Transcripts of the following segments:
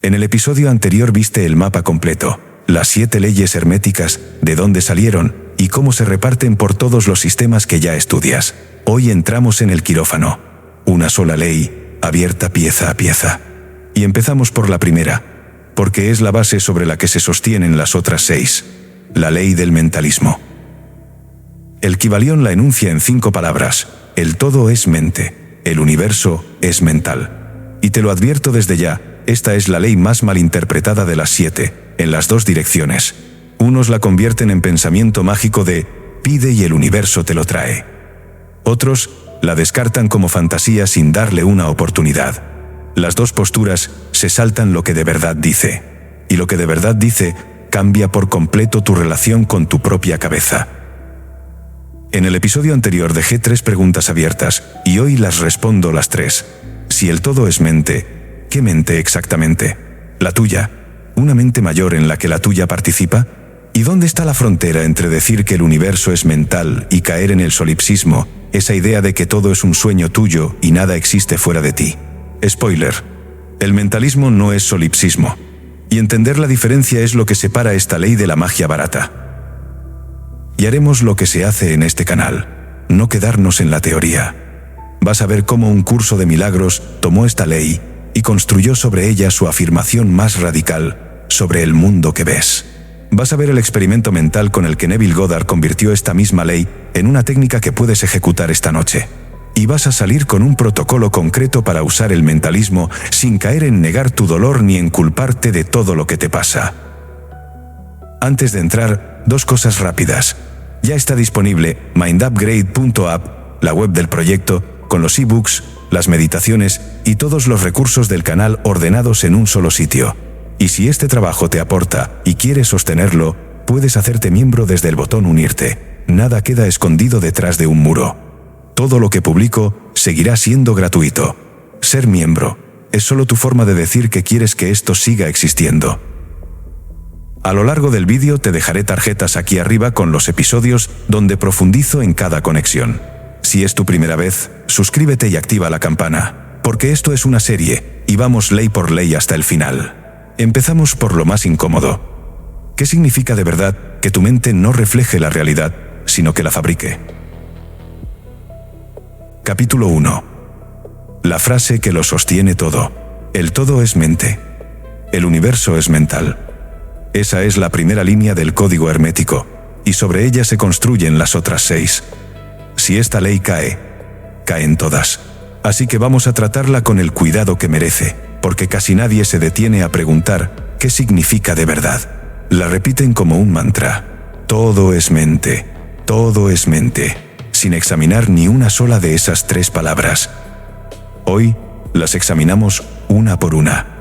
En el episodio anterior viste el mapa completo, las 7 leyes herméticas, de dónde salieron y cómo se reparten por todos los sistemas que ya estudias. Hoy entramos en el quirófano. Una sola ley, abierta pieza a pieza. Y empezamos por la primera, porque es la base sobre la que se sostienen las otras 6. La ley del mentalismo. El Kybalión la enuncia en 5 palabras. El todo es mente. El universo es mental. Y te lo advierto desde ya, esta es la ley más malinterpretada de las 7, en las 2 direcciones. Unos la convierten en pensamiento mágico de pide y el universo te lo trae. Otros la descartan como fantasía sin darle una oportunidad. Las 2 posturas se saltan lo que de verdad dice. Y lo que de verdad dice cambia por completo tu relación con tu propia cabeza. En el episodio anterior dejé 3 preguntas abiertas, y hoy las respondo las 3. Si el todo es mente, ¿qué mente exactamente? ¿La tuya? ¿Una mente mayor en la que la tuya participa? ¿Y dónde está la frontera entre decir que el universo es mental y caer en el solipsismo, esa idea de que todo es un sueño tuyo y nada existe fuera de ti? Spoiler: el mentalismo no es solipsismo. Y entender la diferencia es lo que separa esta ley de la magia barata. Y haremos lo que se hace en este canal, no quedarnos en la teoría. Vas a ver cómo un curso de milagros tomó esta ley y construyó sobre ella su afirmación más radical sobre el mundo que ves. Vas a ver el experimento mental con el que Neville Goddard convirtió esta misma ley en una técnica que puedes ejecutar esta noche. Y vas a salir con un protocolo concreto para usar el mentalismo sin caer en negar tu dolor ni en culparte de todo lo que te pasa. Antes de entrar, 2 cosas rápidas. Ya está disponible mindupgrade.app, la web del proyecto, con los ebooks, las meditaciones y todos los recursos del canal ordenados en un solo sitio. Y si este trabajo te aporta y quieres sostenerlo, puedes hacerte miembro desde el botón unirte. Nada queda escondido detrás de un muro. Todo lo que publico seguirá siendo gratuito. Ser miembro es solo tu forma de decir que quieres que esto siga existiendo. A lo largo del vídeo te dejaré tarjetas aquí arriba con los episodios donde profundizo en cada conexión. Si es tu primera vez, suscríbete y activa la campana, porque esto es una serie, y vamos ley por ley hasta el final. Empezamos por lo más incómodo. ¿Qué significa de verdad que tu mente no refleje la realidad, sino que la fabrique? Capítulo 1. La frase que lo sostiene todo. El todo es mente. El universo es mental. Esa es la primera línea del código hermético, y sobre ella se construyen las otras 6. Si esta ley cae, caen todas. Así que vamos a tratarla con el cuidado que merece, porque casi nadie se detiene a preguntar qué significa de verdad. La repiten como un mantra. Todo es mente, sin examinar ni una sola de esas 3 palabras. Hoy las examinamos una por una.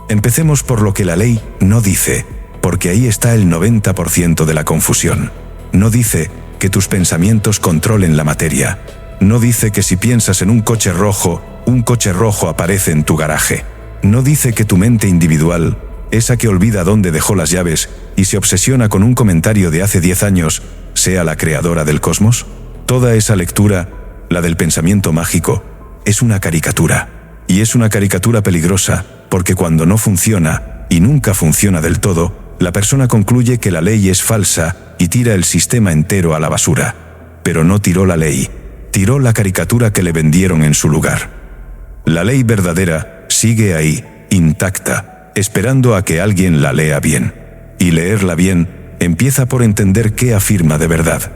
Empecemos por lo que la ley no dice, porque ahí está el 90% de la confusión. No dice que tus pensamientos controlen la materia. No dice que si piensas en un coche rojo aparece en tu garaje. No dice que tu mente individual, esa que olvida dónde dejó las llaves y se obsesiona con un comentario de hace 10 años, sea la creadora del cosmos. Toda esa lectura, la del pensamiento mágico, es una caricatura. Y es una caricatura peligrosa, porque cuando no funciona, y nunca funciona del todo, la persona concluye que la ley es falsa y tira el sistema entero a la basura. Pero no tiró la ley, tiró la caricatura que le vendieron en su lugar. La ley verdadera sigue ahí, intacta, esperando a que alguien la lea bien. Y leerla bien empieza por entender qué afirma de verdad.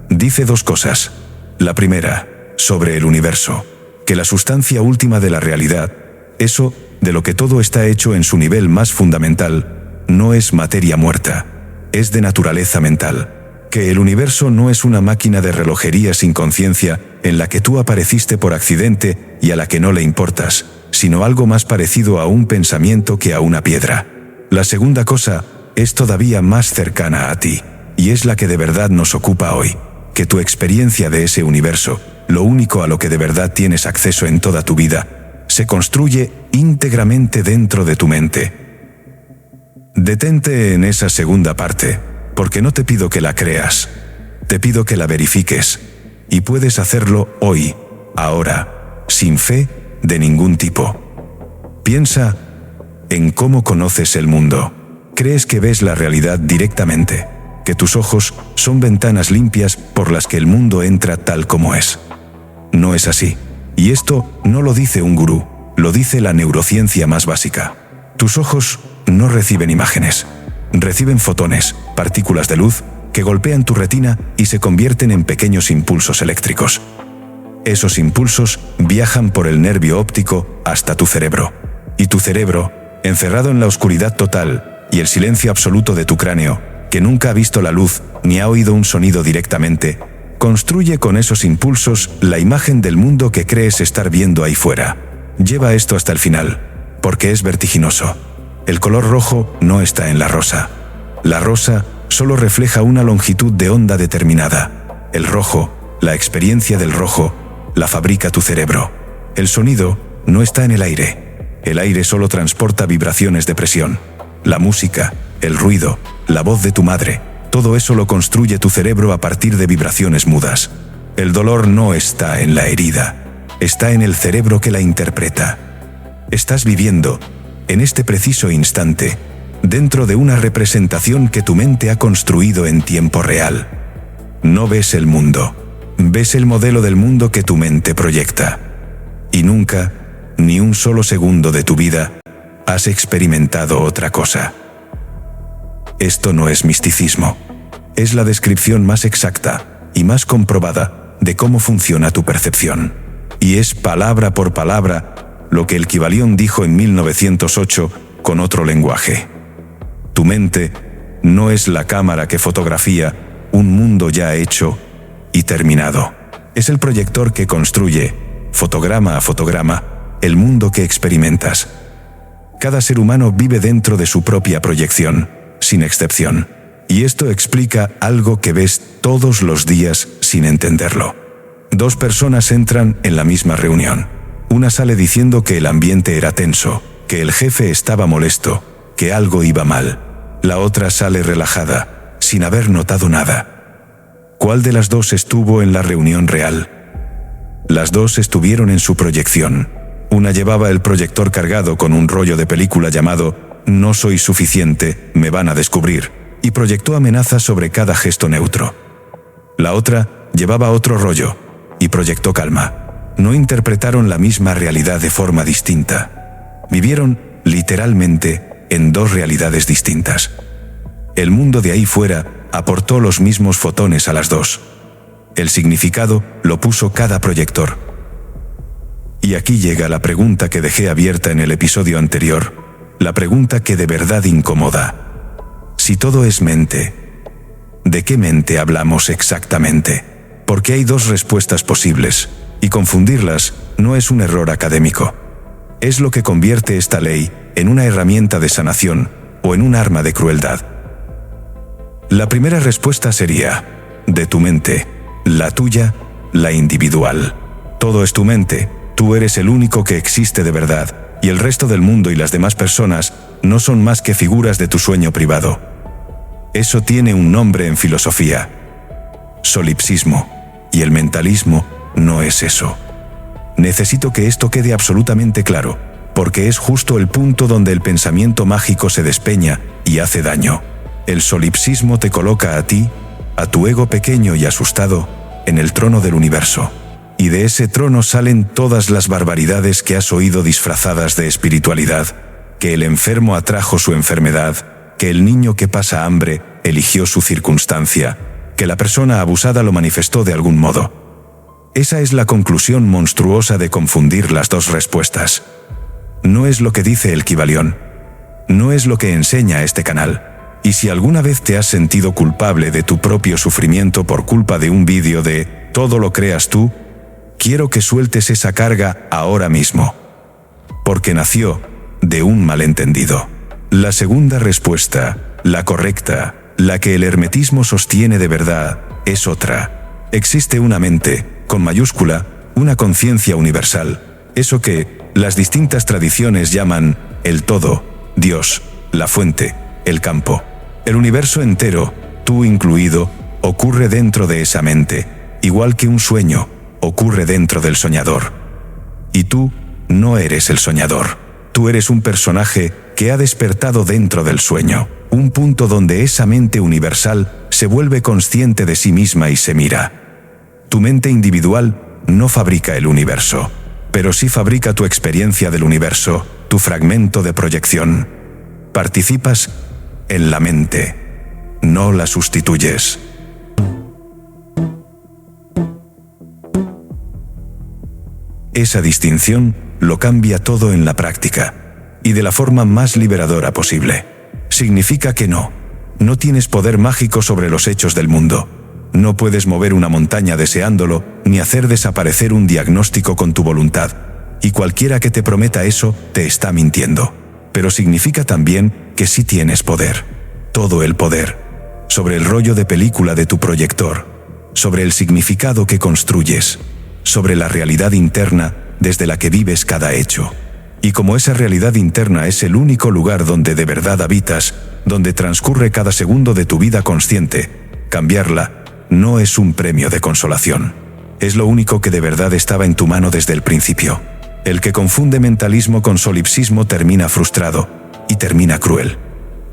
Dice 2 cosas. La primera, sobre el universo, que la sustancia última de la realidad, eso de lo que todo está hecho en su nivel más fundamental, no es materia muerta, es de naturaleza mental. Que el universo no es una máquina de relojería sin conciencia en la que tú apareciste por accidente y a la que no le importas, sino algo más parecido a un pensamiento que a una piedra. La segunda cosa es todavía más cercana a ti, y es la que de verdad nos ocupa hoy, que tu experiencia de ese universo, lo único a lo que de verdad tienes acceso en toda tu vida, se construye íntegramente dentro de tu mente. Detente en esa segunda parte, porque no te pido que la creas, te pido que la verifiques, y puedes hacerlo hoy, ahora, sin fe de ningún tipo. Piensa, en cómo conoces el mundo. Crees que ves la realidad directamente, que tus ojos son ventanas limpias por las que el mundo entra tal como es. No es así. Y esto no lo dice un gurú, lo dice la neurociencia más básica. Tus ojos no reciben imágenes, reciben fotones, partículas de luz, que golpean tu retina y se convierten en pequeños impulsos eléctricos. Esos impulsos viajan por el nervio óptico hasta tu cerebro. Y tu cerebro, encerrado en la oscuridad total y el silencio absoluto de tu cráneo, que nunca ha visto la luz ni ha oído un sonido directamente, construye con esos impulsos la imagen del mundo que crees estar viendo ahí fuera. Lleva esto hasta el final, porque es vertiginoso. El color rojo no está en la rosa. La rosa solo refleja una longitud de onda determinada. El rojo, la experiencia del rojo, la fabrica tu cerebro. El sonido no está en el aire. El aire solo transporta vibraciones de presión. La música, el ruido, la voz de tu madre, todo eso lo construye tu cerebro a partir de vibraciones mudas. El dolor no está en la herida, está en el cerebro que la interpreta. Estás viviendo, en este preciso instante, dentro de una representación que tu mente ha construido en tiempo real. No ves el mundo, ves el modelo del mundo que tu mente proyecta. Y nunca, ni un solo segundo de tu vida, has experimentado otra cosa. Esto no es misticismo. Es la descripción más exacta y más comprobada de cómo funciona tu percepción. Y es palabra por palabra lo que el Kybalión dijo en 1908 con otro lenguaje. Tu mente no es la cámara que fotografía un mundo ya hecho y terminado. Es el proyector que construye, fotograma a fotograma, el mundo que experimentas. Cada ser humano vive dentro de su propia proyección, sin excepción. Y esto explica algo que ves todos los días sin entenderlo. Dos personas entran en la misma reunión. Una sale diciendo que el ambiente era tenso, que el jefe estaba molesto, que algo iba mal. La otra sale relajada, sin haber notado nada. ¿Cuál de las dos estuvo en la reunión real? Las dos estuvieron en su proyección. Una llevaba el proyector cargado con un rollo de película llamado «No soy suficiente, me van a descubrir», y proyectó amenazas sobre cada gesto neutro. La otra llevaba otro rollo y proyectó calma. No interpretaron la misma realidad de forma distinta. Vivieron, literalmente, en dos realidades distintas. El mundo de ahí fuera aportó los mismos fotones a las dos. El significado lo puso cada proyector. Y aquí llega la pregunta que dejé abierta en el episodio anterior, la pregunta que de verdad incomoda. Si todo es mente, ¿de qué mente hablamos exactamente? Porque hay dos respuestas posibles, y confundirlas no es un error académico. Es lo que convierte esta ley en una herramienta de sanación o en un arma de crueldad. La primera respuesta sería, de tu mente, la tuya, la individual. Todo es tu mente, tú eres el único que existe de verdad, y el resto del mundo y las demás personas no son más que figuras de tu sueño privado. Eso tiene un nombre en filosofía: solipsismo, y el mentalismo no es eso. Necesito que esto quede absolutamente claro, porque es justo el punto donde el pensamiento mágico se despeña y hace daño. El solipsismo te coloca a ti, a tu ego pequeño y asustado, en el trono del universo. Y de ese trono salen todas las barbaridades que has oído disfrazadas de espiritualidad, que el enfermo atrajo su enfermedad, que el niño que pasa hambre eligió su circunstancia, que la persona abusada lo manifestó de algún modo. Esa es la conclusión monstruosa de confundir las dos respuestas. No es lo que dice el Kybalión. No es lo que enseña este canal. Y si alguna vez te has sentido culpable de tu propio sufrimiento por culpa de un vídeo de «todo lo creas tú», quiero que sueltes esa carga ahora mismo. Porque nació de un malentendido. La segunda respuesta, la correcta, la que el hermetismo sostiene de verdad, es otra. Existe una mente, con mayúscula, una conciencia universal, eso que las distintas tradiciones llaman el todo, Dios, la fuente, el campo. El universo entero, tú incluido, ocurre dentro de esa mente, igual que un sueño ocurre dentro del soñador. Y tú no eres el soñador. Tú eres un personaje que ha despertado dentro del sueño, un punto donde esa mente universal se vuelve consciente de sí misma y se mira. Tu mente individual no fabrica el universo, pero sí fabrica tu experiencia del universo, tu fragmento de proyección. Participas en la mente, no la sustituyes. Esa distinción lo cambia todo en la práctica, y de la forma más liberadora posible. Significa que no tienes poder mágico sobre los hechos del mundo. No puedes mover una montaña deseándolo, ni hacer desaparecer un diagnóstico con tu voluntad. Y cualquiera que te prometa eso, te está mintiendo. Pero significa también que sí tienes poder. Todo el poder. Sobre el rollo de película de tu proyector. Sobre el significado que construyes. Sobre la realidad interna desde la que vives cada hecho. Y como esa realidad interna es el único lugar donde de verdad habitas, donde transcurre cada segundo de tu vida consciente, cambiarla no es un premio de consolación. Es lo único que de verdad estaba en tu mano desde el principio. El que confunde mentalismo con solipsismo termina frustrado y termina cruel,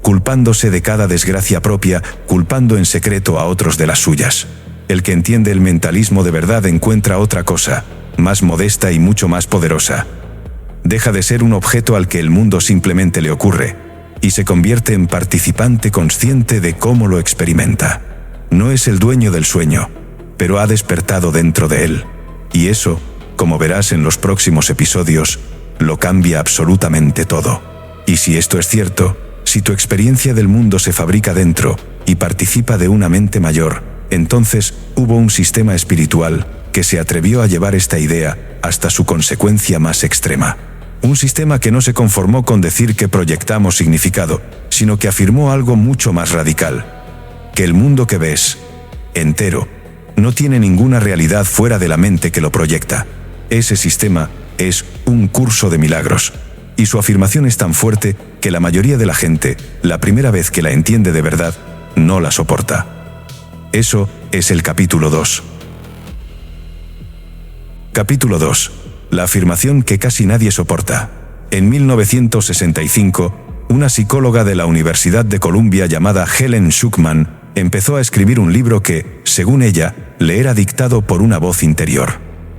culpándose de cada desgracia propia, culpando en secreto a otros de las suyas. El que entiende el mentalismo de verdad encuentra otra cosa, más modesta y mucho más poderosa. Deja de ser un objeto al que el mundo simplemente le ocurre, y se convierte en participante consciente de cómo lo experimenta. No es el dueño del sueño, pero ha despertado dentro de él, y eso, como verás en los próximos episodios, lo cambia absolutamente todo. Y si esto es cierto, si tu experiencia del mundo se fabrica dentro y participa de una mente mayor, entonces hubo un sistema espiritual que se atrevió a llevar esta idea hasta su consecuencia más extrema. Un sistema que no se conformó con decir que proyectamos significado, sino que afirmó algo mucho más radical: que el mundo que ves, entero, no tiene ninguna realidad fuera de la mente que lo proyecta. Ese sistema es un curso de milagros, y su afirmación es tan fuerte que la mayoría de la gente, la primera vez que la entiende de verdad, no la soporta. Eso es el capítulo 2. Capítulo 2. La afirmación que casi nadie soporta. En 1965, una psicóloga de la Universidad de Columbia llamada Helen Schucman empezó a escribir un libro que, según ella, le era dictado por una voz interior.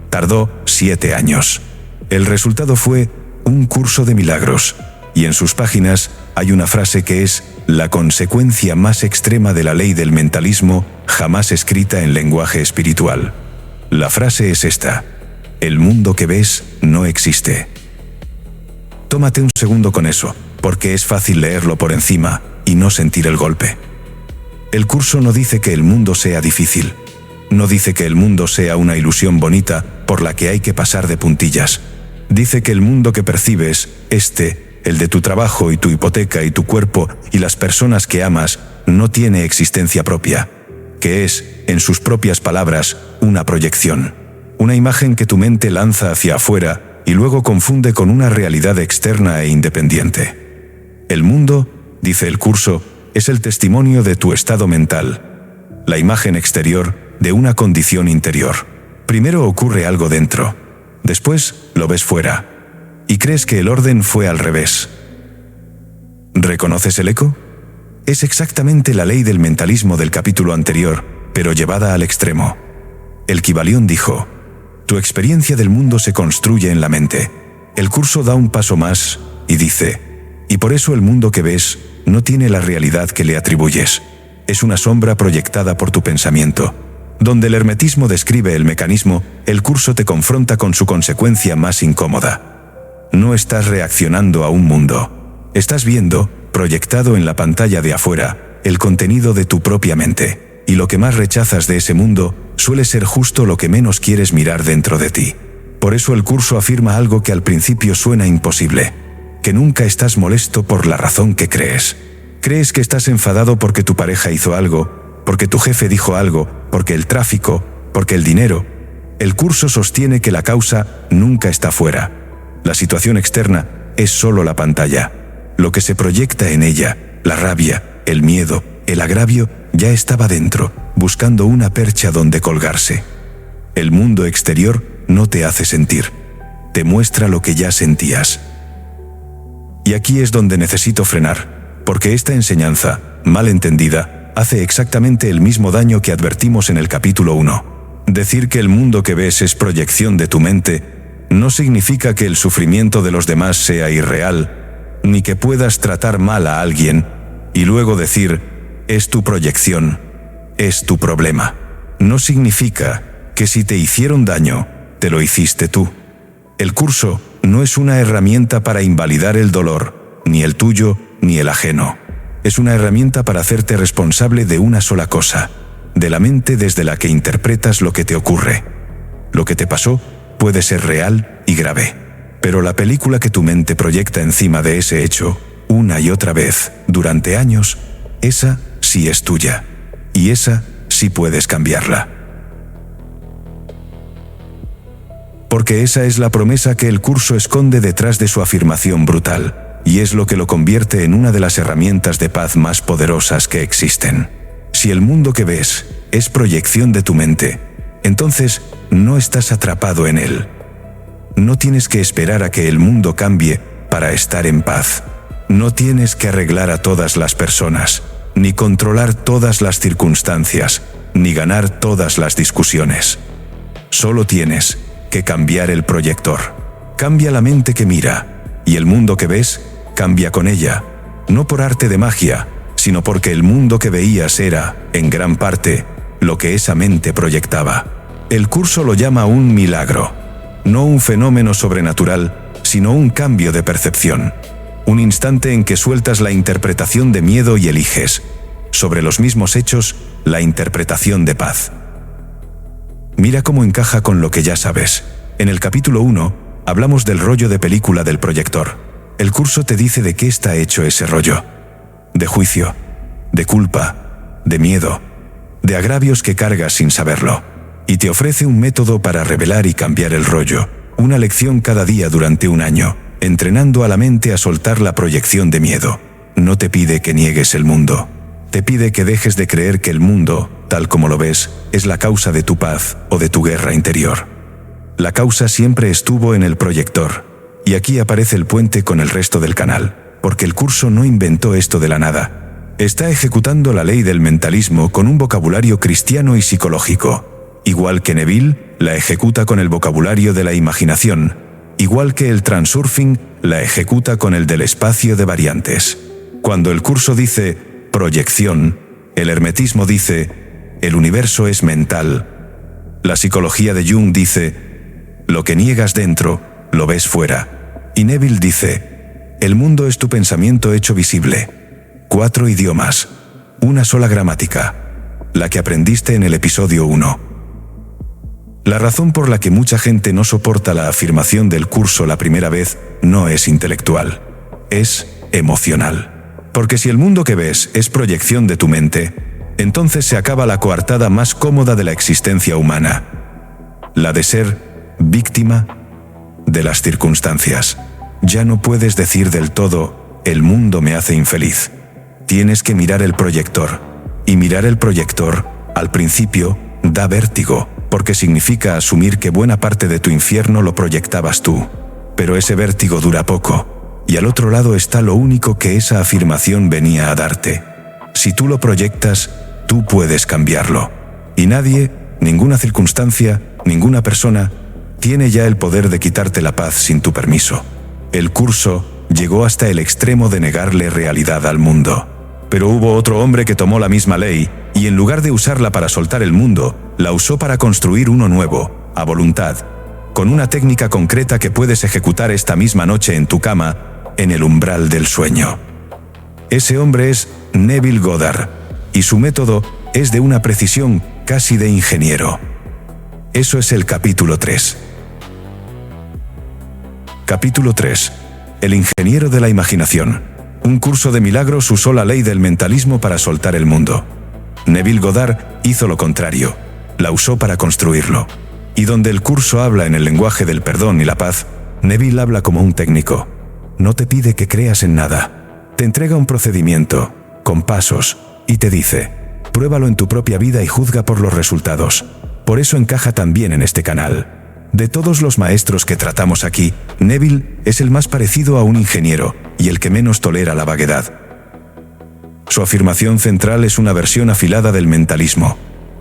Tardó 7 años. El resultado fue un curso de milagros, y en sus páginas hay una frase que es la consecuencia más extrema de la ley del mentalismo jamás escrita en lenguaje espiritual. La frase es esta: el mundo que ves no existe. Tómate un segundo con eso, porque es fácil leerlo por encima y no sentir el golpe. El curso no dice que el mundo sea difícil. No dice que el mundo sea una ilusión bonita por la que hay que pasar de puntillas. Dice que el mundo que percibes, el de tu trabajo y tu hipoteca y tu cuerpo y las personas que amas, no tiene existencia propia. Que es, en sus propias palabras, una proyección. Una imagen que tu mente lanza hacia afuera y luego confunde con una realidad externa e independiente. El mundo, dice el curso, es el testimonio de tu estado mental, la imagen exterior de una condición interior. Primero ocurre algo dentro, después lo ves fuera, y crees que el orden fue al revés. ¿Reconoces el eco? Es exactamente la ley del mentalismo del capítulo anterior, pero llevada al extremo. El Kybalión dijo: tu experiencia del mundo se construye en la mente. El curso da un paso más y dice: y por eso el mundo que ves no tiene la realidad que le atribuyes. Es una sombra proyectada por tu pensamiento. Donde el hermetismo describe el mecanismo, el curso te confronta con su consecuencia más incómoda. No estás reaccionando a un mundo. Estás viendo, proyectado en la pantalla de afuera, el contenido de tu propia mente. Y lo que más rechazas de ese mundo suele ser justo lo que menos quieres mirar dentro de ti. Por eso el curso afirma algo que al principio suena imposible: que nunca estás molesto por la razón que crees. Crees que estás enfadado porque tu pareja hizo algo, porque tu jefe dijo algo, porque el tráfico, porque el dinero. El curso sostiene que la causa nunca está fuera. La situación externa es solo la pantalla. Lo que se proyecta en ella, la rabia, el miedo, el agravio, ya estaba dentro, buscando una percha donde colgarse. El mundo exterior no te hace sentir. Te muestra lo que ya sentías. Y aquí es donde necesito frenar, porque esta enseñanza, mal entendida, hace exactamente el mismo daño que advertimos en el capítulo 1. Decir que el mundo que ves es proyección de tu mente no significa que el sufrimiento de los demás sea irreal, ni que puedas tratar mal a alguien y luego decir, es tu proyección, es tu problema. No significa que si te hicieron daño, te lo hiciste tú. El curso no es una herramienta para invalidar el dolor, ni el tuyo, ni el ajeno. Es una herramienta para hacerte responsable de una sola cosa, de la mente desde la que interpretas lo que te ocurre. Lo que te pasó puede ser real y grave, pero la película que tu mente proyecta encima de ese hecho, una y otra vez, durante años, esa sí es tuya, y esa sí puedes cambiarla. Porque esa es la promesa que el curso esconde detrás de su afirmación brutal, y es lo que lo convierte en una de las herramientas de paz más poderosas que existen. Si el mundo que ves es proyección de tu mente, entonces no estás atrapado en él. No tienes que esperar a que el mundo cambie para estar en paz. No tienes que arreglar a todas las personas, ni controlar todas las circunstancias, ni ganar todas las discusiones. Solo tienes que cambiar el proyector. Cambia la mente que mira, y el mundo que ves cambia con ella, no por arte de magia, sino porque el mundo que veías era, en gran parte, lo que esa mente proyectaba. El curso lo llama un milagro, no un fenómeno sobrenatural, sino un cambio de percepción. Un instante en que sueltas la interpretación de miedo y eliges, sobre los mismos hechos, la interpretación de paz. Mira cómo encaja con lo que ya sabes. En el capítulo 1, hablamos del rollo de película del proyector. El curso te dice de qué está hecho ese rollo. De juicio, de culpa, de miedo, de agravios que cargas sin saberlo. Y te ofrece un método para revelar y cambiar el rollo. Una lección cada día durante un año, entrenando a la mente a soltar la proyección de miedo. No te pide que niegues el mundo. Te pide que dejes de creer que el mundo, tal como lo ves, es la causa de tu paz o de tu guerra interior. La causa siempre estuvo en el proyector. Y aquí aparece el puente con el resto del canal, porque el curso no inventó esto de la nada. Está ejecutando la ley del mentalismo con un vocabulario cristiano y psicológico. Igual que Neville la ejecuta con el vocabulario de la imaginación, igual que el transurfing la ejecuta con el del espacio de variantes. Cuando el curso dice proyección, el hermetismo dice el universo es mental. La psicología de Jung dice lo que niegas dentro, lo ves fuera. Y Neville dice el mundo es tu pensamiento hecho visible. 4 idiomas, una sola gramática, la que aprendiste en el episodio 1. La razón por la que mucha gente no soporta la afirmación del curso la primera vez no es intelectual, es emocional. Porque si el mundo que ves es proyección de tu mente, entonces se acaba la coartada más cómoda de la existencia humana, la de ser víctima de las circunstancias. Ya no puedes decir del todo, el mundo me hace infeliz. Tienes que mirar el proyector. Y mirar el proyector, al principio, da vértigo, porque significa asumir que buena parte de tu infierno lo proyectabas tú. Pero ese vértigo dura poco. Y al otro lado está lo único que esa afirmación venía a darte. Si tú lo proyectas, tú puedes cambiarlo. Y nadie, ninguna circunstancia, ninguna persona, tiene ya el poder de quitarte la paz sin tu permiso. El curso llegó hasta el extremo de negarle realidad al mundo. Pero hubo otro hombre que tomó la misma ley, y en lugar de usarla para soltar el mundo, la usó para construir uno nuevo, a voluntad, con una técnica concreta que puedes ejecutar esta misma noche en tu cama, en el umbral del sueño. Ese hombre es Neville Goddard, y su método es de una precisión casi de ingeniero. Eso es el capítulo 3. Capítulo 3. El ingeniero de la imaginación. Un curso de milagros usó la ley del mentalismo para soltar el mundo. Neville Goddard hizo lo contrario, la usó para construirlo. Y donde el curso habla en el lenguaje del perdón y la paz, Neville habla como un técnico. No te pide que creas en nada. Te entrega un procedimiento, con pasos, y te dice, pruébalo en tu propia vida y juzga por los resultados. Por eso encaja tan bien en este canal. De todos los maestros que tratamos aquí, Neville es el más parecido a un ingeniero y el que menos tolera la vaguedad. Su afirmación central es una versión afilada del mentalismo.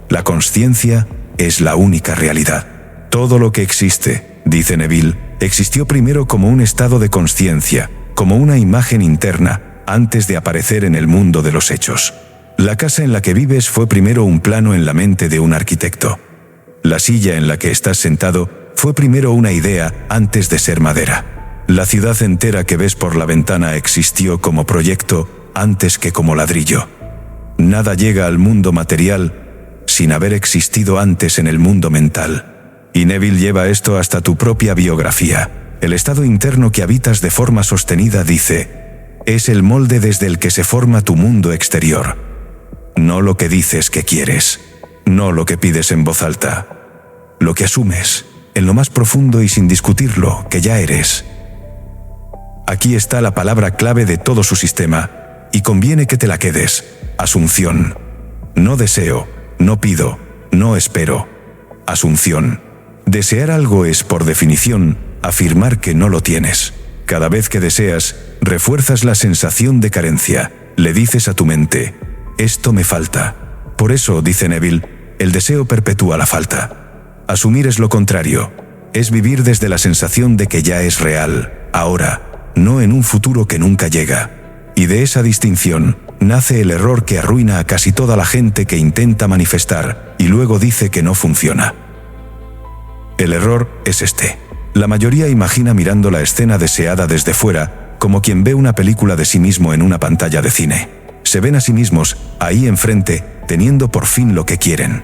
La consciencia es la única realidad. Todo lo que existe, dice Neville, existió primero como un estado de consciencia, como una imagen interna, antes de aparecer en el mundo de los hechos. La casa en la que vives fue primero un plano en la mente de un arquitecto. La silla en la que estás sentado fue primero una idea antes de ser madera. La ciudad entera que ves por la ventana existió como proyecto antes que como ladrillo. Nada llega al mundo material sin haber existido antes en el mundo mental. Y Neville lleva esto hasta tu propia biografía. El estado interno que habitas de forma sostenida, dice, es el molde desde el que se forma tu mundo exterior. No lo que dices que quieres, no lo que pides en voz alta, lo que asumes, en lo más profundo y sin discutirlo, que ya eres. Aquí está la palabra clave de todo su sistema, y conviene que te la quedes: asunción. No deseo, no pido, no espero. Asunción. Desear algo es, por definición, afirmar que no lo tienes. Cada vez que deseas, refuerzas la sensación de carencia. Le dices a tu mente, esto me falta. Por eso, dice Neville, el deseo perpetúa la falta. Asumir es lo contrario. Es vivir desde la sensación de que ya es real, ahora, no en un futuro que nunca llega. Y de esa distinción, nace el error que arruina a casi toda la gente que intenta manifestar, y luego dice que no funciona. El error es este. La mayoría imagina mirando la escena deseada desde fuera, como quien ve una película de sí mismo en una pantalla de cine. Se ven a sí mismos, ahí enfrente, teniendo por fin lo que quieren.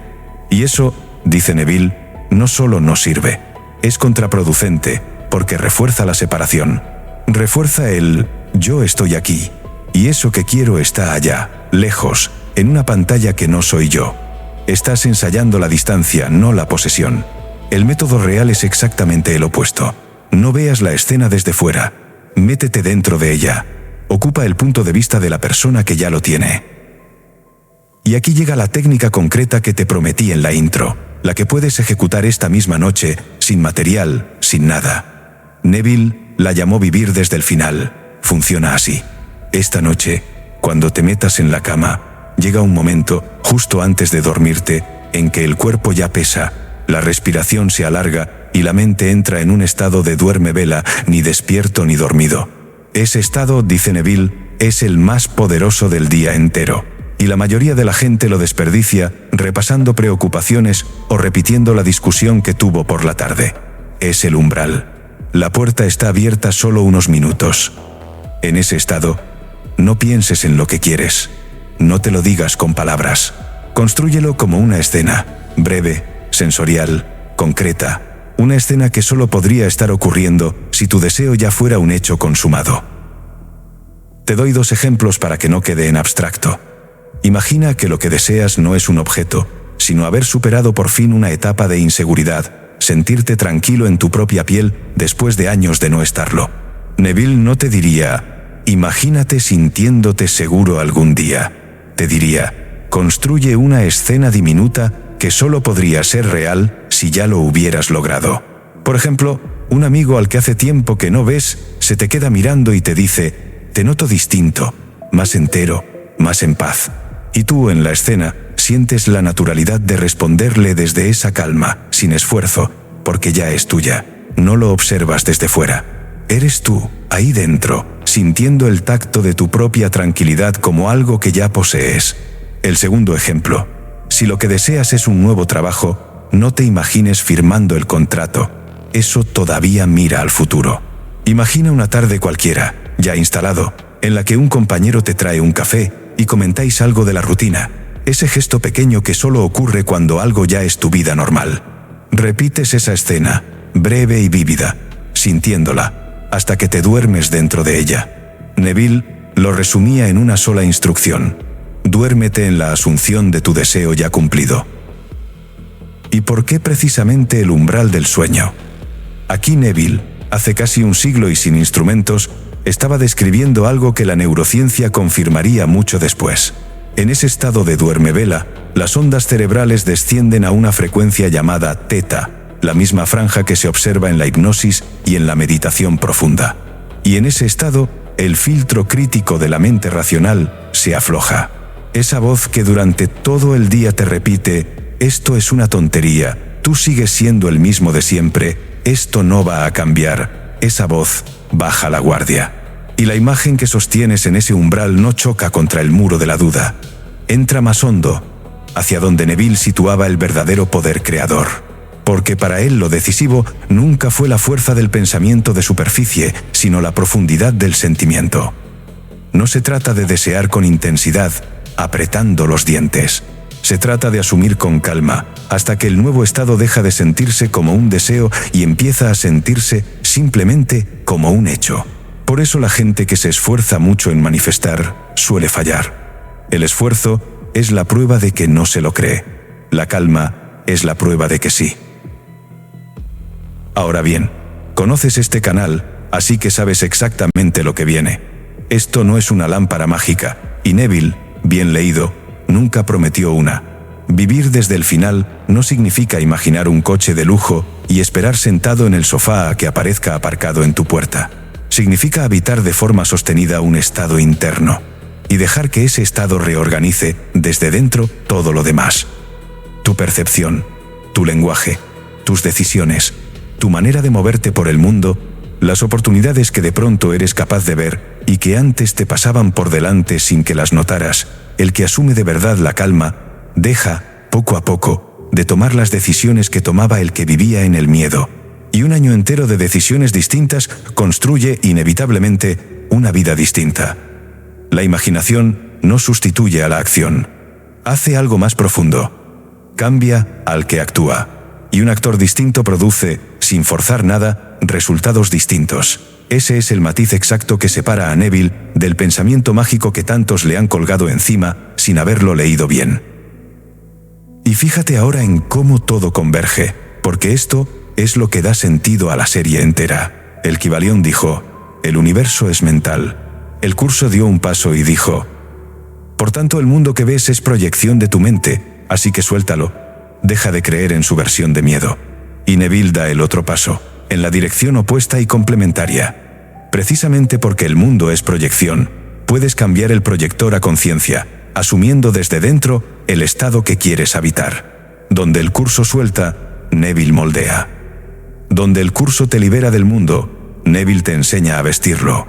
Y eso, dice Neville, no solo no sirve, es contraproducente, porque refuerza la separación. Refuerza el yo estoy aquí, y eso que quiero está allá, lejos, en una pantalla que no soy yo. Estás ensayando la distancia, no la posesión. El método real es exactamente el opuesto. No veas la escena desde fuera. Métete dentro de ella. Ocupa el punto de vista de la persona que ya lo tiene. Y aquí llega la técnica concreta que te prometí en la intro, la que puedes ejecutar esta misma noche, sin material, sin nada. Neville la llamó vivir desde el final. Funciona así. Esta noche, cuando te metas en la cama, llega un momento, justo antes de dormirte, en que el cuerpo ya pesa, la respiración se alarga y la mente entra en un estado de duerme vela, ni despierto ni dormido. Ese estado, dice Neville, es el más poderoso del día entero. Y la mayoría de la gente lo desperdicia repasando preocupaciones o repitiendo la discusión que tuvo por la tarde. Es el umbral. La puerta está abierta solo unos minutos. En ese estado, no pienses en lo que quieres. No te lo digas con palabras. Constrúyelo como una escena, breve, sensorial, concreta, una escena que solo podría estar ocurriendo si tu deseo ya fuera un hecho consumado. Te doy 2 ejemplos para que no quede en abstracto. Imagina que lo que deseas no es un objeto, sino haber superado por fin una etapa de inseguridad, sentirte tranquilo en tu propia piel después de años de no estarlo. Neville no te diría, imagínate sintiéndote seguro algún día. Te diría, construye una escena diminuta que solo podría ser real si ya lo hubieras logrado. Por ejemplo, un amigo al que hace tiempo que no ves se te queda mirando y te dice, te noto distinto, más entero, más en paz. Y tú en la escena sientes la naturalidad de responderle desde esa calma, sin esfuerzo, porque ya es tuya. No lo observas desde fuera. Eres tú, ahí dentro, sintiendo el tacto de tu propia tranquilidad como algo que ya posees. El segundo ejemplo. Si lo que deseas es un nuevo trabajo, no te imagines firmando el contrato. Eso todavía mira al futuro. Imagina una tarde cualquiera, ya instalado, en la que un compañero te trae un café y comentáis algo de la rutina, ese gesto pequeño que solo ocurre cuando algo ya es tu vida normal. Repites esa escena, breve y vívida, sintiéndola, hasta que te duermes dentro de ella. Neville lo resumía en una sola instrucción. Duérmete en la asunción de tu deseo ya cumplido. ¿Y por qué precisamente el umbral del sueño? Aquí Neville, hace casi un siglo y sin instrumentos, estaba describiendo algo que la neurociencia confirmaría mucho después. En ese estado de duerme-vela, las ondas cerebrales descienden a una frecuencia llamada teta, la misma franja que se observa en la hipnosis y en la meditación profunda. Y en ese estado, el filtro crítico de la mente racional se afloja. Esa voz que durante todo el día te repite: esto es una tontería, tú sigues siendo el mismo de siempre, esto no va a cambiar. Esa voz baja la guardia. Y la imagen que sostienes en ese umbral no choca contra el muro de la duda. Entra más hondo, hacia donde Neville situaba el verdadero poder creador. Porque para él lo decisivo nunca fue la fuerza del pensamiento de superficie, sino la profundidad del sentimiento. No se trata de desear con intensidad, apretando los dientes. Se trata de asumir con calma, hasta que el nuevo estado deja de sentirse como un deseo y empieza a sentirse simplemente como un hecho. Por eso la gente que se esfuerza mucho en manifestar suele fallar. El esfuerzo es la prueba de que no se lo cree. La calma es la prueba de que sí. Ahora bien, conoces este canal, así que sabes exactamente lo que viene. Esto no es una lámpara mágica, y Neville, bien leído, nunca prometió una. Vivir desde el final no significa imaginar un coche de lujo y esperar sentado en el sofá a que aparezca aparcado en tu puerta. Significa habitar de forma sostenida un estado interno y dejar que ese estado reorganice desde dentro todo lo demás. Tu percepción, tu lenguaje, tus decisiones, tu manera de moverte por el mundo, las oportunidades que de pronto eres capaz de ver y que antes te pasaban por delante sin que las notaras. El que asume de verdad la calma, deja, poco a poco, de tomar las decisiones que tomaba el que vivía en el miedo. Y un año entero de decisiones distintas construye inevitablemente una vida distinta. La imaginación no sustituye a la acción. Hace algo más profundo. Cambia al que actúa. Y un actor distinto produce, sin forzar nada, resultados distintos. Ese es el matiz exacto que separa a Neville del pensamiento mágico que tantos le han colgado encima sin haberlo leído bien. Y fíjate ahora en cómo todo converge, porque esto es lo que da sentido a la serie entera. El Kybalión dijo: el universo es mental. El curso dio un paso y dijo: por tanto el mundo que ves es proyección de tu mente, así que suéltalo. Deja de creer en su versión de miedo. Y Neville da el otro paso, en la dirección opuesta y complementaria. Precisamente porque el mundo es proyección, puedes cambiar el proyector a conciencia, asumiendo desde dentro el estado que quieres habitar. Donde el curso suelta, Neville moldea. Donde el curso te libera del mundo, Neville te enseña a vestirlo.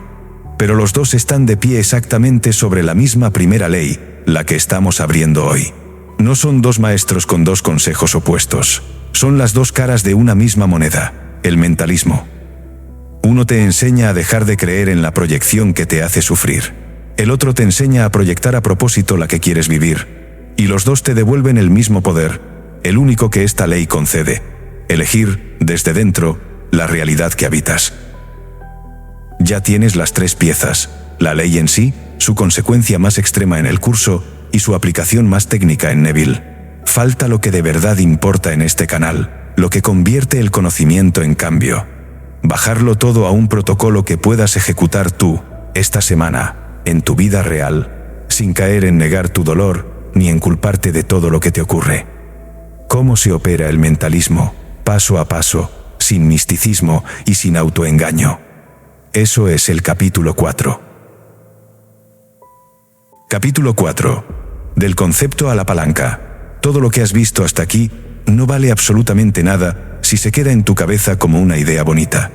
Pero los dos están de pie exactamente sobre la misma primera ley, la que estamos abriendo hoy. No son dos maestros con dos consejos opuestos. Son las dos caras de una misma moneda, el mentalismo. Uno te enseña a dejar de creer en la proyección que te hace sufrir. El otro te enseña a proyectar a propósito la que quieres vivir. Y los dos te devuelven el mismo poder, el único que esta ley concede: elegir, desde dentro, la realidad que habitas. Ya tienes las tres piezas: la ley en sí, su consecuencia más extrema en el curso, y su aplicación más técnica en Neville. Falta lo que de verdad importa en este canal, lo que convierte el conocimiento en cambio. Bajarlo todo a un protocolo que puedas ejecutar tú, esta semana, en tu vida real, sin caer en negar tu dolor, ni en culparte de todo lo que te ocurre. ¿Cómo se opera el mentalismo? Paso a paso, sin misticismo y sin autoengaño. Eso es el capítulo 4. Capítulo 4. Del concepto a la palanca. Todo lo que has visto hasta aquí no vale absolutamente nada si se queda en tu cabeza como una idea bonita.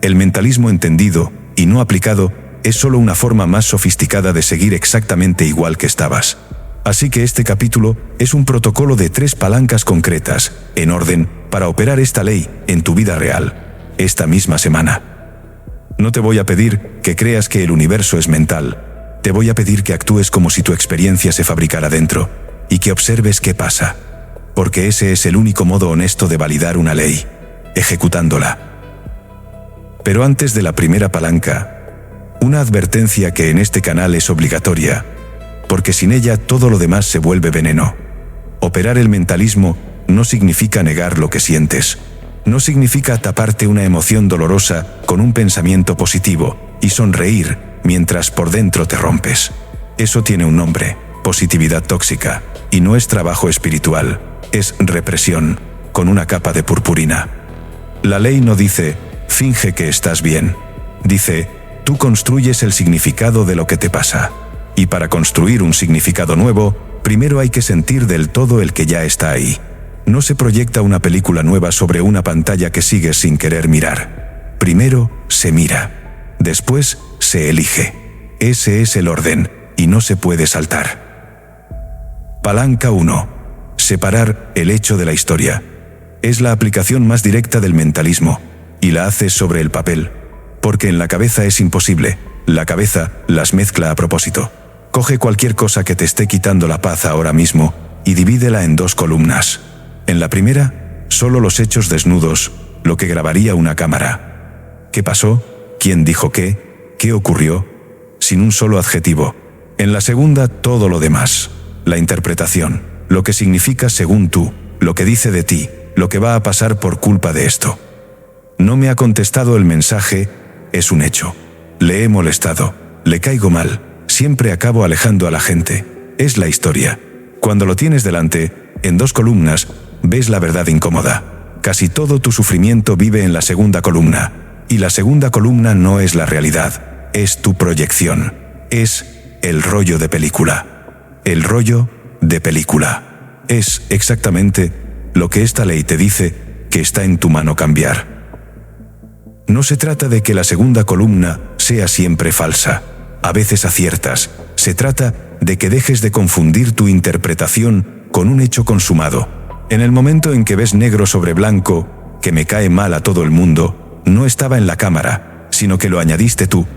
El mentalismo entendido y no aplicado es solo una forma más sofisticada de seguir exactamente igual que estabas. Así que este capítulo es un protocolo de 3 palancas concretas, en orden, para operar esta ley en tu vida real, esta misma semana. No te voy a pedir que creas que el universo es mental. Te voy a pedir que actúes como si tu experiencia se fabricara dentro, y que observes qué pasa. Porque ese es el único modo honesto de validar una ley, ejecutándola. Pero antes de la primera palanca, una advertencia que en este canal es obligatoria, porque sin ella todo lo demás se vuelve veneno. Operar el mentalismo no significa negar lo que sientes. No significa taparte una emoción dolorosa con un pensamiento positivo y sonreír mientras por dentro te rompes. Eso tiene un nombre: positividad tóxica, y no es trabajo espiritual, es represión, con una capa de purpurina. La ley no dice, finge que estás bien. Dice, tú construyes el significado de lo que te pasa. Y para construir un significado nuevo, primero hay que sentir del todo el que ya está ahí. No se proyecta una película nueva sobre una pantalla que sigues sin querer mirar. Primero se mira. Después se elige. Ese es el orden, y no se puede saltar. Palanca 1. Separar el hecho de la historia. Es la aplicación más directa del mentalismo, y la haces sobre el papel. Porque en la cabeza es imposible. La cabeza las mezcla a propósito. Coge cualquier cosa que te esté quitando la paz ahora mismo y divídela en 2 columnas. En la primera, solo los hechos desnudos, lo que grabaría una cámara. ¿Qué pasó? ¿Quién dijo qué? ¿Qué ocurrió? Sin un solo adjetivo. En la segunda, todo lo demás. La interpretación, lo que significa según tú, lo que dice de ti, lo que va a pasar por culpa de esto. No me ha contestado el mensaje, es un hecho. Le he molestado, le caigo mal, siempre acabo alejando a la gente. Es la historia. Cuando lo tienes delante, en 2 columnas, ves la verdad incómoda. Casi todo tu sufrimiento vive en la segunda columna. Y la segunda columna no es la realidad, es tu proyección. Es el rollo de película. El rollo de película. Es exactamente lo que esta ley te dice que está en tu mano cambiar. No se trata de que la segunda columna sea siempre falsa. A veces aciertas. Se trata de que dejes de confundir tu interpretación con un hecho consumado. En el momento en que ves negro sobre blanco, que me cae mal a todo el mundo, no estaba en la cámara, sino que lo añadiste tú.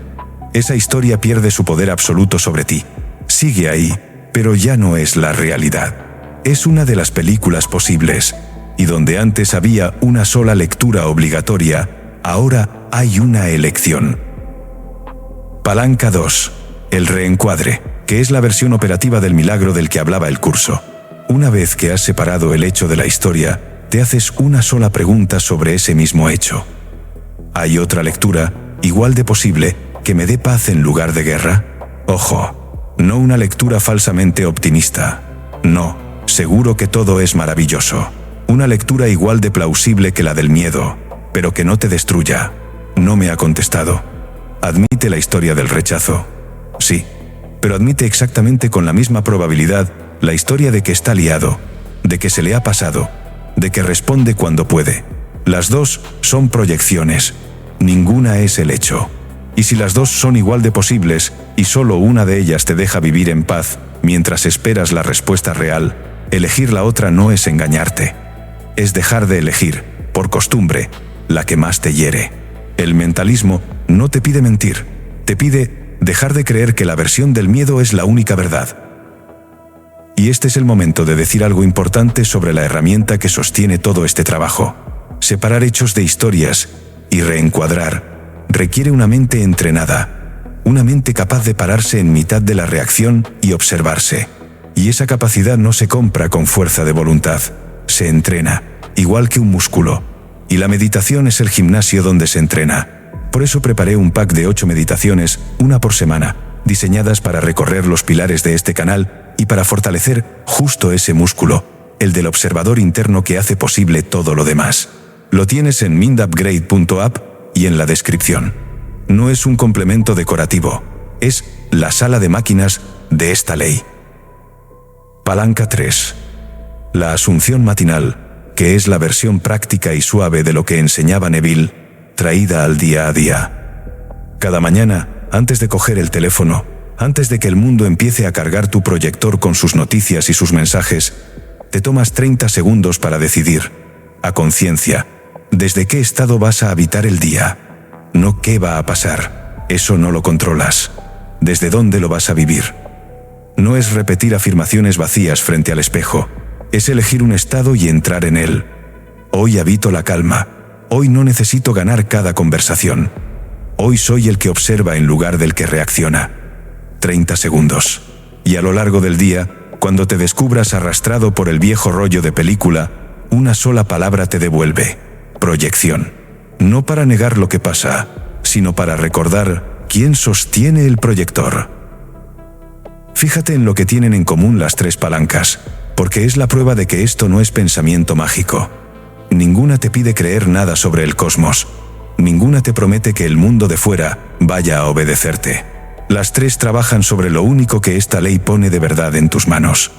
Esa historia pierde su poder absoluto sobre ti. Sigue ahí, pero ya no es la realidad. Es una de las películas posibles, y donde antes había una sola lectura obligatoria, ahora hay una elección. Palanca 2. El reencuadre, que es la versión operativa del milagro del que hablaba el curso. Una vez que has separado el hecho de la historia, te haces una sola pregunta sobre ese mismo hecho. ¿Hay otra lectura, igual de posible, que me dé paz en lugar de guerra? Ojo, no una lectura falsamente optimista. No, seguro que todo es maravilloso. Una lectura igual de plausible que la del miedo, pero que no te destruya. No me ha contestado. Admite la historia del rechazo. Sí, pero admite exactamente con la misma probabilidad la historia de que está liado, de que se le ha pasado, de que responde cuando puede. Las 2 son proyecciones, ninguna es el hecho. Y si las 2 son igual de posibles, y solo una de ellas te deja vivir en paz, mientras esperas la respuesta real, elegir la otra no es engañarte. Es dejar de elegir, por costumbre, la que más te hiere. El mentalismo no te pide mentir, te pide dejar de creer que la versión del miedo es la única verdad. Y este es el momento de decir algo importante sobre la herramienta que sostiene todo este trabajo. Separar hechos de historias y reencuadrar requiere una mente entrenada, una mente capaz de pararse en mitad de la reacción y observarse. Y esa capacidad no se compra con fuerza de voluntad, se entrena, igual que un músculo. Y la meditación es el gimnasio donde se entrena. Por eso preparé un pack de 8 meditaciones, una por semana, diseñadas para recorrer los pilares de este canal y para fortalecer justo ese músculo, el del observador interno que hace posible todo lo demás. Lo tienes en mindupgrade.app y en la descripción. No es un complemento decorativo, es la sala de máquinas de esta ley. Palanca 3. La asunción matinal, que es la versión práctica y suave de lo que enseñaba Neville, traída al día a día. Cada mañana, antes de coger el teléfono, antes de que el mundo empiece a cargar tu proyector con sus noticias y sus mensajes, te tomas 30 segundos para decidir, a conciencia, desde qué estado vas a habitar el día. No qué va a pasar, eso no lo controlas. Desde dónde lo vas a vivir. No es repetir afirmaciones vacías frente al espejo, es elegir un estado y entrar en él. Hoy habito la calma, hoy no necesito ganar cada conversación. Hoy soy el que observa en lugar del que reacciona. 30 segundos. Y a lo largo del día, cuando te descubras arrastrado por el viejo rollo de película, una sola palabra te devuelve: proyección. No para negar lo que pasa, sino para recordar quién sostiene el proyector. Fíjate en lo que tienen en común las 3 palancas, porque es la prueba de que esto no es pensamiento mágico. Ninguna te pide creer nada sobre el cosmos. Ninguna te promete que el mundo de fuera vaya a obedecerte. Las tres trabajan sobre lo único que esta ley pone de verdad en tus manos: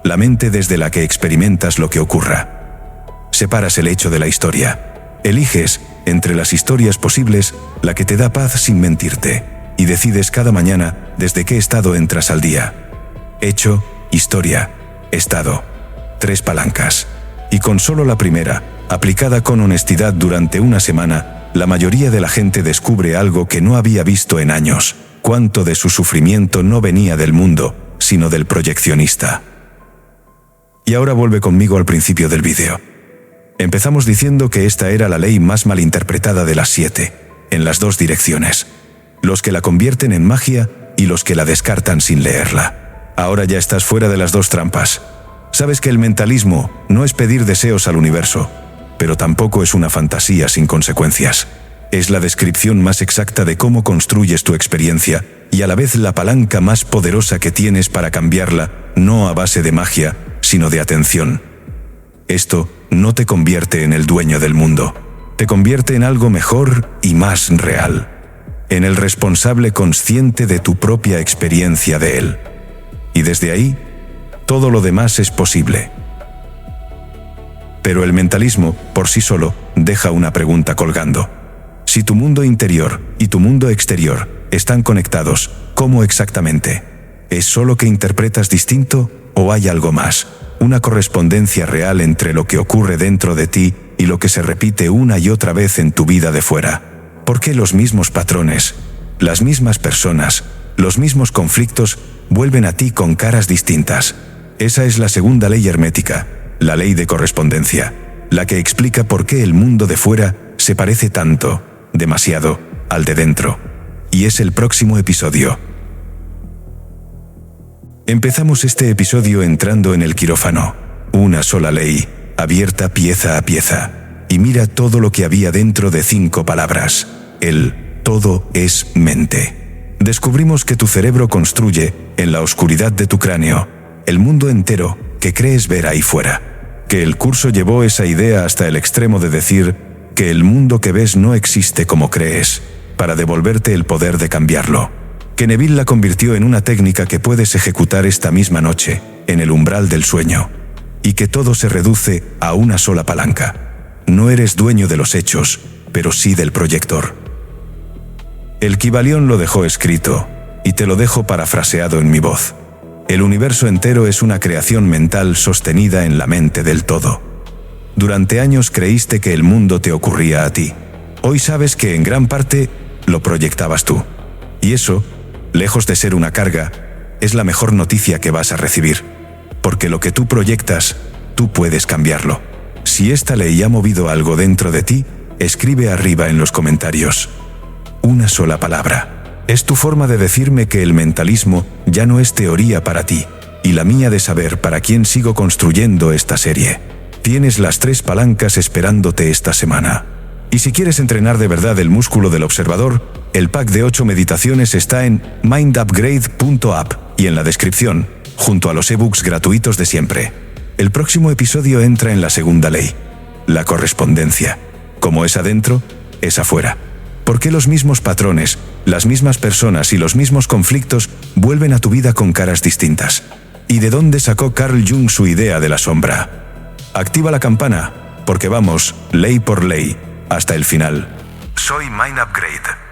la mente desde la que experimentas lo que ocurra. Separas el hecho de la historia. Eliges, entre las historias posibles, la que te da paz sin mentirte, y decides cada mañana desde qué estado entras al día. Hecho, historia, estado. 3 palancas. Y con solo la primera, aplicada con honestidad durante una semana, la mayoría de la gente descubre algo que no había visto en años: cuánto de su sufrimiento no venía del mundo, sino del proyeccionista. Y ahora vuelve conmigo al principio del vídeo. Empezamos diciendo que esta era la ley más malinterpretada de las 7, en las 2 direcciones: los que la convierten en magia y los que la descartan sin leerla. Ahora ya estás fuera de las 2 trampas. Sabes que el mentalismo no es pedir deseos al universo, pero tampoco es una fantasía sin consecuencias. Es la descripción más exacta de cómo construyes tu experiencia, y a la vez la palanca más poderosa que tienes para cambiarla, no a base de magia, sino de atención. Esto no te convierte en el dueño del mundo, te convierte en algo mejor y más real, en el responsable consciente de tu propia experiencia de él. Y desde ahí, todo lo demás es posible. Pero el mentalismo, por sí solo, deja una pregunta colgando. Si tu mundo interior y tu mundo exterior están conectados, ¿cómo exactamente? ¿Es solo que interpretas distinto o hay algo más? Una correspondencia real entre lo que ocurre dentro de ti y lo que se repite una y otra vez en tu vida de fuera. ¿Por qué los mismos patrones, las mismas personas, los mismos conflictos vuelven a ti con caras distintas? Esa es la segunda ley hermética, la ley de correspondencia, la que explica por qué el mundo de fuera se parece tanto, demasiado, al de dentro. Y es el próximo episodio. Empezamos este episodio entrando en el quirófano, una sola ley, abierta pieza a pieza. Y mira todo lo que había dentro de 5 palabras. El todo es mente. Descubrimos que tu cerebro construye, en la oscuridad de tu cráneo, el mundo entero que crees ver ahí fuera. Que el curso llevó esa idea hasta el extremo de decir que el mundo que ves no existe como crees, para devolverte el poder de cambiarlo. Que Neville la convirtió en una técnica que puedes ejecutar esta misma noche, en el umbral del sueño. Y que todo se reduce a una sola palanca. No eres dueño de los hechos, pero sí del proyector. El Kybalión lo dejó escrito, y te lo dejo parafraseado en mi voz. El universo entero es una creación mental sostenida en la mente del todo. Durante años creíste que el mundo te ocurría a ti. Hoy sabes que en gran parte lo proyectabas tú. Y eso, lejos de ser una carga, es la mejor noticia que vas a recibir. Porque lo que tú proyectas, tú puedes cambiarlo. Si esta ley ha movido algo dentro de ti, escribe arriba en los comentarios. Una sola palabra. Es tu forma de decirme que el mentalismo ya no es teoría para ti, y la mía de saber para quién sigo construyendo esta serie. Tienes las 3 palancas esperándote esta semana. Y si quieres entrenar de verdad el músculo del observador, el pack de 8 meditaciones está en mindupgrade.app y en la descripción, junto a los ebooks gratuitos de siempre. El próximo episodio entra en la segunda ley, la correspondencia. Como es adentro, es afuera. ¿Por qué los mismos patrones, las mismas personas y los mismos conflictos vuelven a tu vida con caras distintas? ¿Y de dónde sacó Carl Jung su idea de la sombra? Activa la campana, porque vamos, ley por ley, hasta el final. Soy Mind Upgrade.